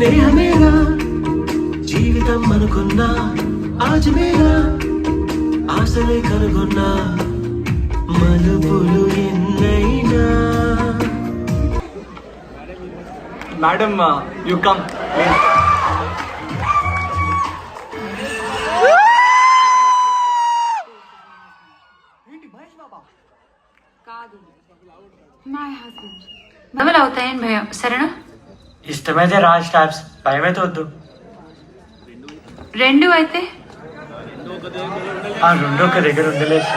స్నేహమేరా జీవితం అనుకున్నా ఆజమేరా ఆశలే కనుగొన్నా మలుపులు ఎన్నైనా. Madam you come please. Double అవుతాయని భయం. సరేనా? ఇష్టమైతే రా స్టాప్స్, భయమైతే వద్దు. 2 అయితే ఆ రెండు ఒక దగ్గర ఉండలేదు.